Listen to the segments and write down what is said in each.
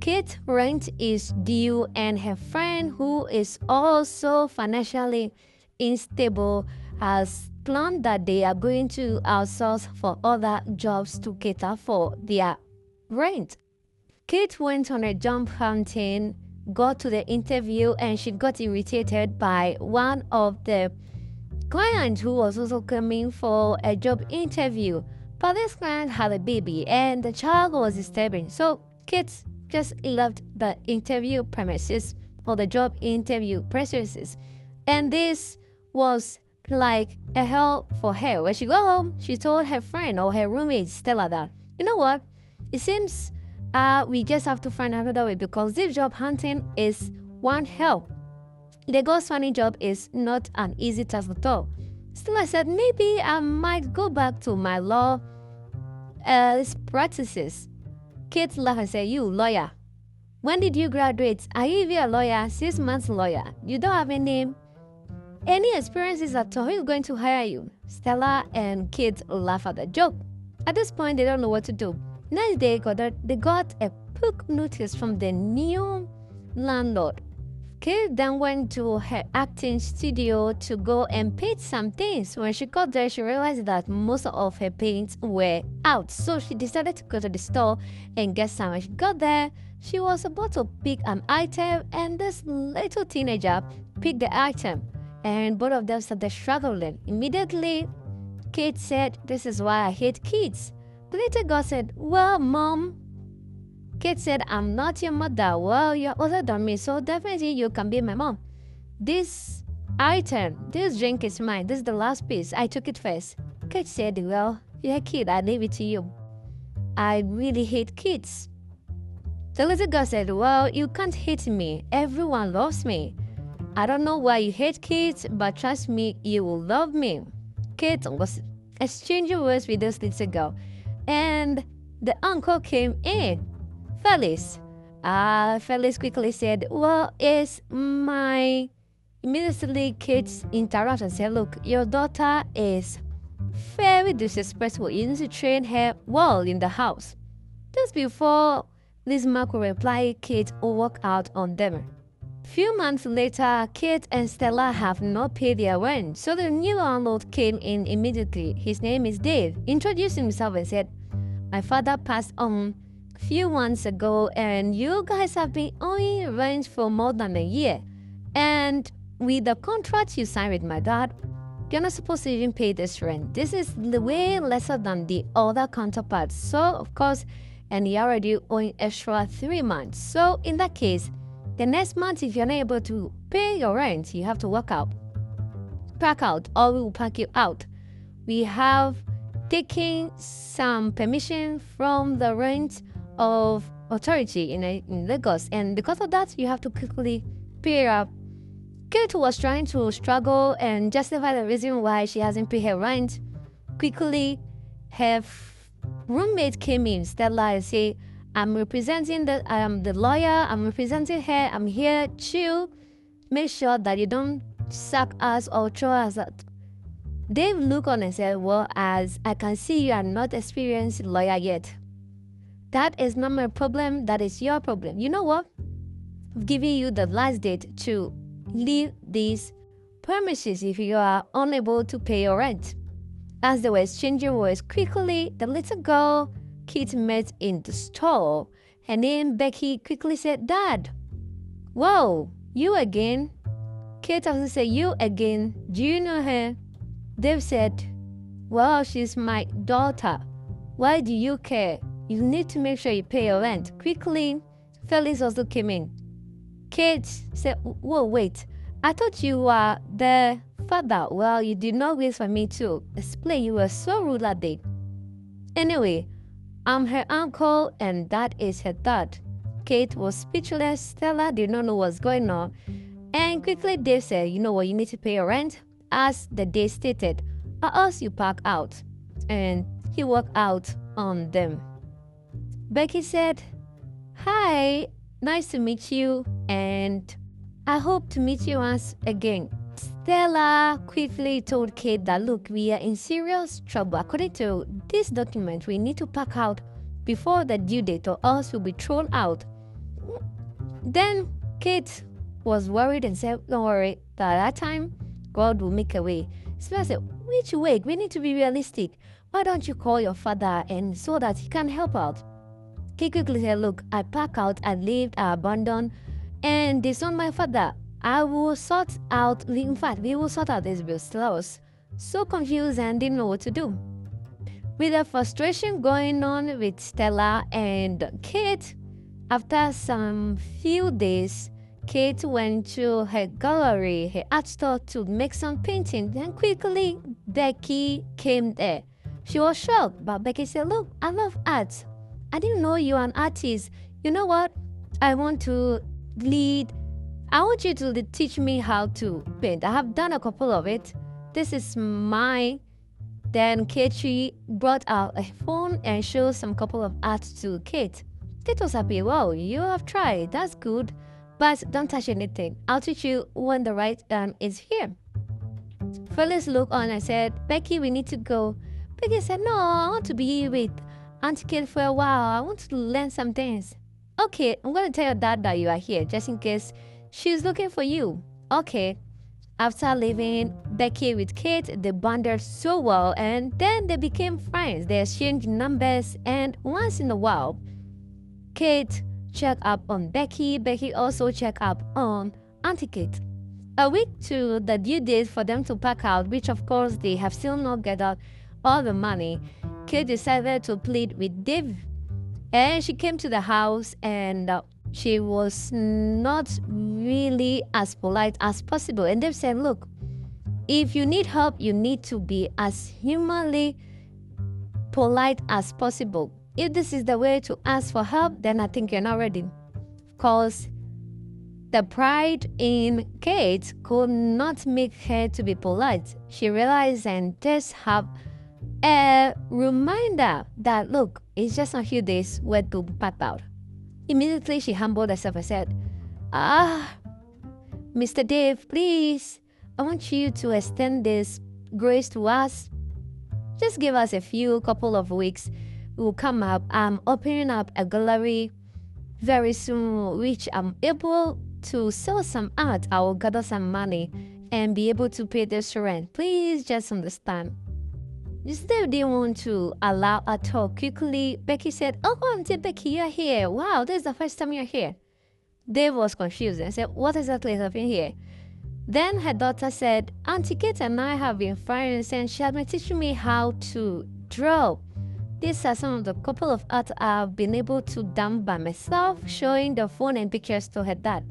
Kate's rent is due, and her friend, who is also financially unstable, has planned that they are going to outsource for other jobs to cater for their rent. Kate went on a job hunting, got to the interview, and she got irritated by one of the clients who was also coming for a job interview. But this client had a baby and the child was disturbing. So Kate just left the interview premises or the job interview premises. And this was like a hell for her. When she got home, she told her friend or her roommate Stella that, you know what? It seems we just have to find another way because this job hunting is one hell. The ghost finding job is not an easy task at all. Still, I said maybe I might go back to my law practices. Kate laughed and said, "You lawyer? When did you graduate? Are you even a lawyer? 6 months lawyer? You don't have a name? Any experiences at all? Who is going to hire you?" Stella and Kate laugh at the joke. At this point, they don't know what to do. Next day, they got a book notice from the new landlord. Kate then went to her acting studio to go and paint some things. When she got there, she realized that most of her paints were out. So she decided to go to the store and get some. When she got there, she was about to pick an item, and this little teenager picked the item. And both of them started struggling. Immediately, Kate said, "This is why I hate kids." The little girl said, "Well, Mom." Kate said, "I'm not your mother." "Well, you're older than me, so definitely you can be my mom. This item, this drink is mine. This is the last piece. I took it first." Kate said, "Well, you're a kid. I leave it to you. I really hate kids." The little girl said, "Well, you can't hate me. Everyone loves me. I don't know why you hate kids, but trust me, you will love me." Kate was exchanging words with this little girl, and the uncle came in. Felix. Felix quickly said, "Well, it's my..." Immediately, Kate interrupted and said, "Look, your daughter is very disrespectful. You need to train her well in the house." Just before Liz Mark could reply, Kate walked out on them. Few months later, Kate and Stella have not paid their rent, so the new landlord came in immediately. His name is Dave. Introduced himself and said, "My father passed on few months ago, and you guys have been owing rent for more than a year. And with the contract you signed with my dad, you're not supposed to even pay this rent. This is way lesser than the other counterparts. So, of course, and you're already owing extra 3 months. So, in that case, the next month, if you're not able to pay your rent, you have to walk out. Pack out, or we will pack you out. We have taken some permission from the rent of authority in Lagos, and because of that, you have to quickly pay up." Kate was trying to struggle and justify the reason why she hasn't paid her rent. Quickly, her roommate came in, Stella, and said, "I'm representing I am the lawyer. I'm representing her. I'm here to make sure that you don't sack us or throw us out." Dave looked on and said, "Well, as I can see, you are not experienced lawyer yet. That is not my problem. That is your problem. You know what? I'm giving you the last date to leave these premises if you are unable to pay your rent." As they were exchanging words, quickly, the little girl Kate met in the store, her name Becky, quickly said, "Dad." "Whoa, you again?" Kate also said, "You again? Do you know her?" Dave said, "Well, she's my daughter. Why do you care? You need to make sure you pay your rent." Quickly, Felix also came in. Kate said, "Whoa, wait. I thought you were the father." "Well, you did not wait for me to explain. You were so rude that day. Anyway, I'm her uncle, and that is her dad." Kate was speechless. Stella did not know what's going on. And quickly, Dave said, "You know what? You need to pay your rent, as the day stated, or else you pack out." And he walked out on them. Becky said, "Hi, nice to meet you, and I hope to meet you once again." Stella quickly told Kate that, "Look, we are in serious trouble. According to this document, we need to pack out before the due date or else we'll be thrown out." Then Kate was worried and said, don't worry, that time God will make a way. Sophia said, which way? We need to be realistic. Why don't you call your father and so that he can help out? Kate quickly said, look, I pack out, I lived, I abandoned, and disowned my father. I will sort out, in fact, we will sort out this bill. Still, I was so confused and didn't know what to do. With the frustration going on with Stella and Kate, after some few days, Kate went to her gallery, her art store, to make some painting. Then quickly, Becky came there. She was shocked, but Becky said, look, I love art. I didn't know you are an artist. You know what? I want you to teach me how to paint. I have done a couple of it. This is mine. Then Kate brought out a phone and showed some couple of art to Kate. Kate was happy. Wow, you have tried. That's good. But don't touch anything. I'll teach you when the right time is here. Phyllis looked on and said, Becky, we need to go. Becky said, no, I want to be with Auntie Kate for a while. I want to learn some things. Okay, I'm going to tell your dad that you are here, just in case she's looking for you. Okay. After leaving Becky with Kate, they bonded so well and then they became friends. They exchanged numbers and once in a while, Kate checked up on Becky. Becky also checked up on Auntie Kate. A week to the due date for them to pack out, which of course they have still not gathered all the money, Kate decided to plead with Dave. And she came to the house and she was not really as polite as possible. And Dave said, look, if you need help, you need to be as humanly polite as possible. If this is the way to ask for help, then I think you're not ready. Because the pride in Kate could not make her to be polite. She realized and just have a reminder that, look, it's just a few days where to pack out. Immediately, she humbled herself and said, Mr. Dave, please, I want you to extend this grace to us. Just give us a couple of weeks. We'll come up. I'm opening up a gallery very soon, which I'm able to sell some art. I will gather some money and be able to pay this rent. Please just understand. Dave didn't want to allow her to talk. Quickly, Becky said, oh, Auntie Becky, you're here. Wow, this is the first time you're here. Dave was confused and said, what exactly is happening here? Then her daughter said, Auntie Kate and I have been friends and she has been teaching me how to draw. These are some of the couple of art I've been able to dump by myself, showing the phone and pictures to her dad.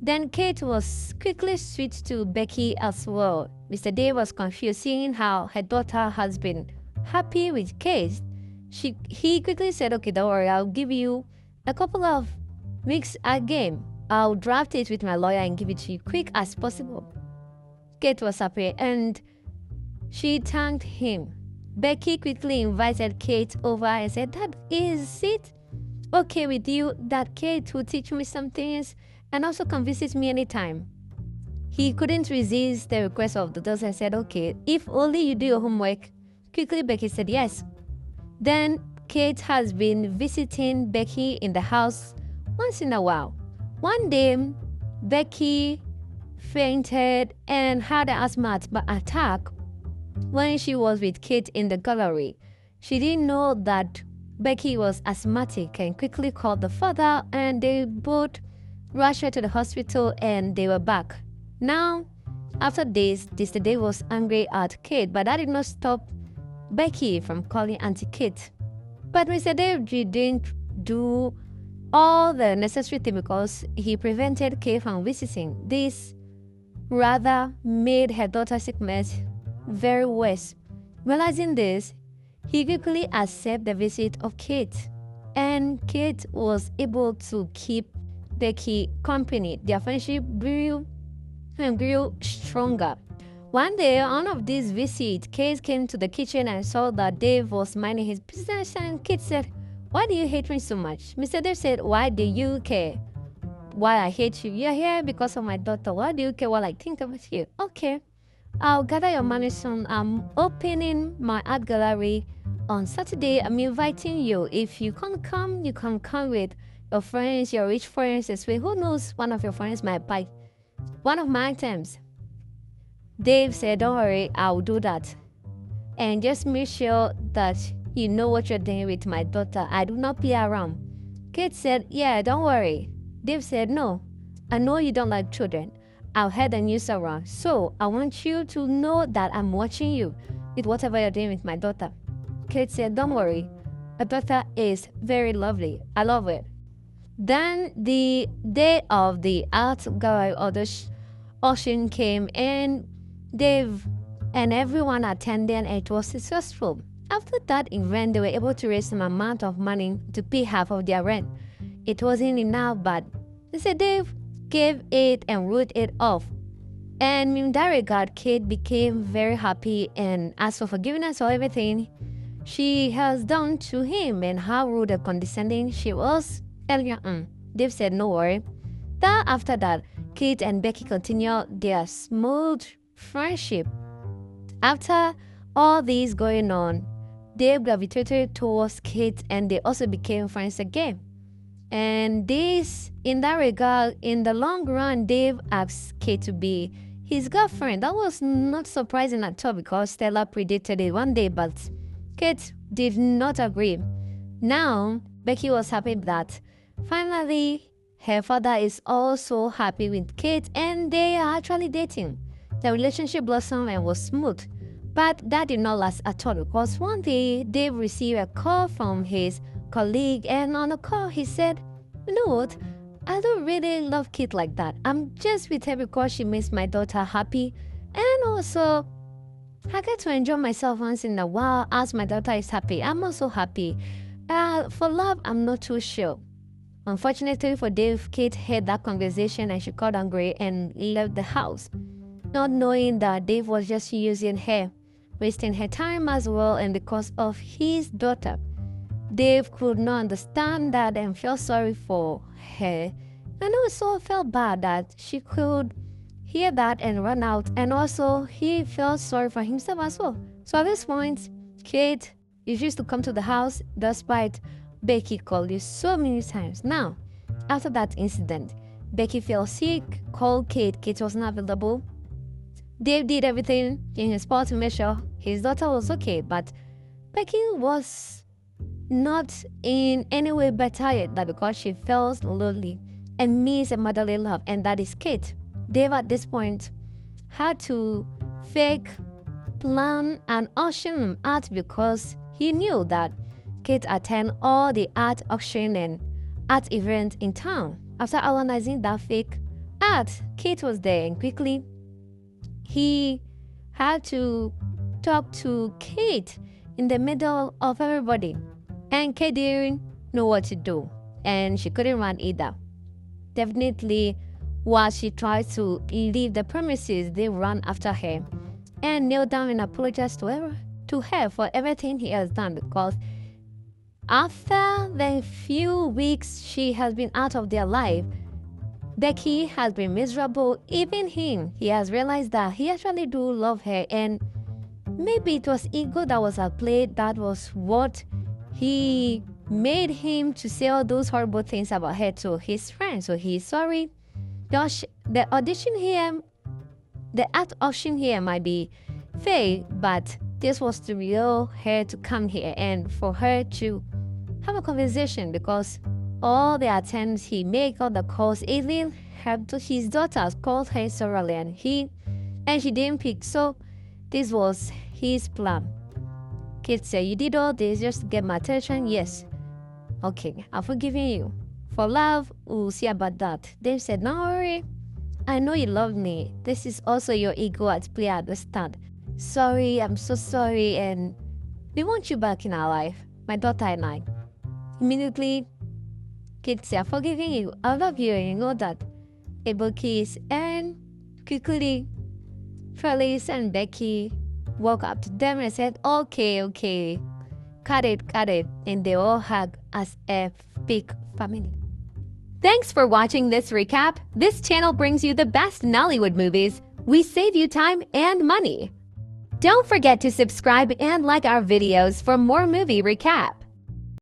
Then Kate was quickly switched to Becky as well. Mr. Dave was confused, seeing how her daughter has been happy with Kate. He quickly said, okay, don't worry, I'll give you a couple of weeks again. I'll draft it with my lawyer and give it to you quick as possible. Kate was happy and she thanked him. Becky quickly invited Kate over and said, Dad, is it okay with you that Kate will teach me some things and also come visit me anytime? He couldn't resist the request of the daughter and said, okay, if only you do your homework. Quickly, Becky said yes. Then Kate has been visiting Becky in the house once in a while. One day, Becky fainted and had an asthma attack when she was with Kate in the gallery. She didn't know that Becky was asthmatic and quickly called the father, and they both rushed her to the hospital and they were back. Now, after this, Mr. Dave was angry at Kate, but that did not stop Becky from calling Auntie Kate. But Mr. Dave didn't do all the necessary things because he prevented Kate from visiting. This rather made her daughter's sickness very worse. Realizing this, he quickly accepted the visit of Kate, and Kate was able to keep Becky company. Their friendship grew and grew stronger. One day, on one of these visits, Kate came to the kitchen and saw that Dave was minding his business, and Kate said, why do you hate me so much? Mr. Dave said, why do you care why I hate you? You're here because of my daughter. Why do you care what I think about you? Okay, I'll gather your money soon. I'm opening my art gallery on Saturday. I'm inviting you. If you can't come, you can come with your friends, your rich friends, this way. Who knows, one of your friends might buy one of my items. Dave said, don't worry, I'll do that. And just make sure that you know what you're doing with my daughter. I do not play around. Kate said, yeah, don't worry. Dave said, no, I know you don't like children. I'll head the news around. So I want you to know that I'm watching you with whatever you're doing with my daughter. Kate said, don't worry. My daughter is very lovely. I love it. Then the day of the art gallery auction came, and Dave and everyone attended, and it was successful. After that event, they were able to raise some amount of money to pay half of their rent. It wasn't enough, but they said Dave gave it and wrote it off. And in that regard, Kate became very happy and asked for forgiveness for everything she has done to him and how rude and condescending she was earlier on. Dave said, no worry. Then after that, Kate and Becky continued their smooth friendship. After all this going on, Dave gravitated towards Kate and they also became friends again. And this, in that regard, in the long run, Dave asked Kate to be his girlfriend. That was not surprising at all because Stella predicted it one day, but Kate did not agree. Now, Becky was happy that finally her father is also happy with Kate and they are actually dating. The relationship blossomed and was smooth. But that did not last at all because one day Dave received a call from his colleague, and on the call he said, you know what, I don't really love Kate like that. I'm just with her because she makes my daughter happy, and also I get to enjoy myself once in a while as my daughter is happy. I'm also happy. For love, I'm not too sure. Unfortunately for Dave, Kate heard that conversation and she got angry and left the house, not knowing that Dave was just using her, wasting her time as well, and because of his daughter. Dave could not understand that and felt sorry for her, and also felt bad that she could hear that and run out, and also he felt sorry for himself as well. So at this point, Kate refused to come to the house despite Becky called you so many times. Now, after that incident, Becky fell sick, called Kate. Kate was not available. Dave did everything in his part to make sure his daughter was okay, but Becky was not in any way better yet, that because she felt lonely and missed a motherly love, and that is Kate. Dave at this point had to fake plan an auction art because he knew that Kate attend all the art auction and art event in town. After analyzing that fake art, Kate was there, and quickly he had to talk to Kate in the middle of everybody. And Kate didn't know what to do, and she couldn't run either. Definitely, while she tried to leave the premises, they ran after her and knelt down and apologized to her for everything he has done, because after the few weeks she has been out of their life, Becky has been miserable. Even him, he has realized that he actually do love her, and maybe it was ego that was at play. That was what he made him to say all those horrible things about her to his friends. So he's sorry. The audition here, the art auction here might be fake, but this was to real her to come here and for her to have a conversation, because all the attempts he made, all the calls, even his daughters called her severally, and she didn't pick. So this was his plan. Kate said, you did all this just to get my attention? Yes. Okay, I've forgiven you. For love, we'll see about that. Dave said, don't worry. I know you love me. This is also your ego at play at the start. Sorry, I'm so sorry, and we want you back in our life, my daughter and I. Immediately, Kate said, I've forgiven you. I love you, and you know that. Ebuka and quickly, Felix and Becky walked up to them and said, okay, cut it, and they all hugged as a big family. Thanks for watching this recap. This channel brings you the best Nollywood movies. We save you time and money. Don't forget to subscribe and like our videos for more movie recap.